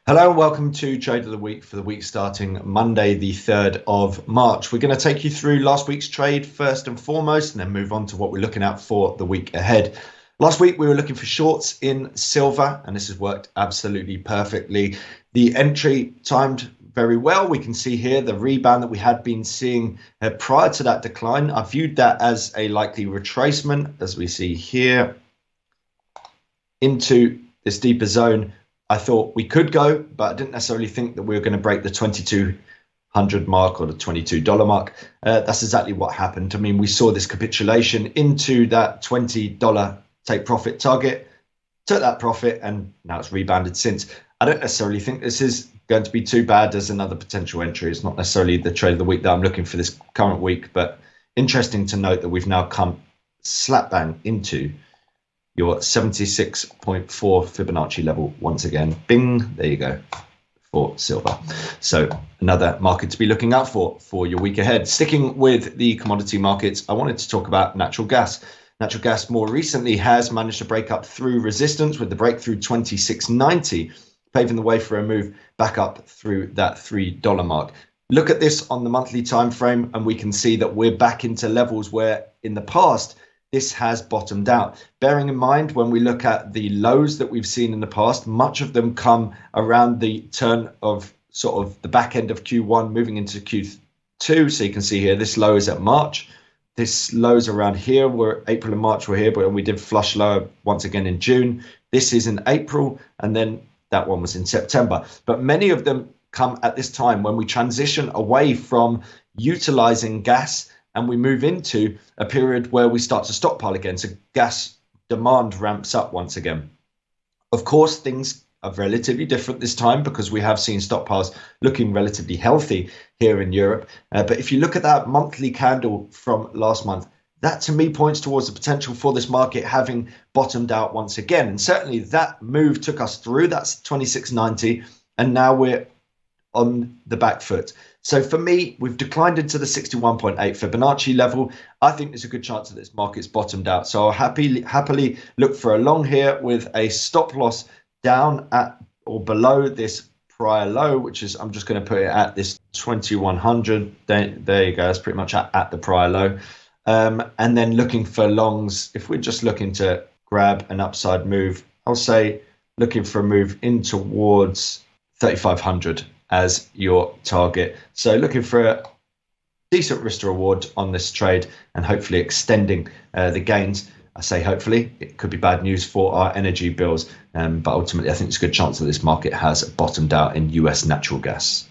Hello and welcome to Trade of the Week for the week starting Monday, the 3rd of March. We're going to take you through last week's trade first and foremost, and then move on to what we're looking at for the week ahead. Last week, we were looking for shorts in silver, and this has worked absolutely perfectly. The entry timed very well. We can see here the rebound that we had been seeing prior to that decline. I viewed that as a likely retracement, as we see here, into this deeper zone. I thought we could go, but I didn't necessarily think that we were going to break the 2200 mark or the $22 mark. That's exactly what happened. I mean, we saw this capitulation into that $20 take profit target, took that profit, and now it's rebounded since. I don't necessarily think this is going to be too bad as another potential entry. It's not necessarily the trade of the week that I'm looking for this current week, but interesting to note that we've now come slap bang into your 76.4 Fibonacci level once again. Bing, there you go, for silver. So another market to be looking out for your week ahead. Sticking with the commodity markets, I wanted to talk about natural gas. Natural gas more recently has managed to break up through resistance with the breakthrough 26.90, paving the way for a move back up through that $3 mark. Look at this on the monthly time frame, and we can see that we're back into levels where in the past this has bottomed out. Bearing in mind, when we look at the lows that we've seen in the past, much of them come around the turn of sort of the back end of Q1 moving into Q2. So you can see here, this low is at March. This low is around here, where April and March were here, but we did flush lower once again in June. This is in April, and then that one was in September. But many of them come at this time when we transition away from utilizing gas and we move into a period where we start to stockpile again. So gas demand ramps up once again. Of course, things are relatively different this time because we have seen stockpiles looking relatively healthy here in Europe. But if you look at that monthly candle from last month, that to me points towards the potential for this market having bottomed out once again. And certainly that move took us through, that's 26.90, and now we're on the back foot. So for me, we've declined into the 61.8 Fibonacci level. I think there's a good chance that this market's bottomed out. So I'll happily look for a long here with a stop loss down at or below this prior low, which is, I'm just going to put it at this 2100. There you go. That's pretty much at the prior low. And then looking for longs, if we're just looking to grab an upside move, I'll say looking for a move in towards 3500 as your target. So looking for a decent risk to reward on this trade and hopefully extending the gains. I say hopefully, it could be bad news for our energy bills, but ultimately I think there's a good chance that this market has bottomed out in US natural gas.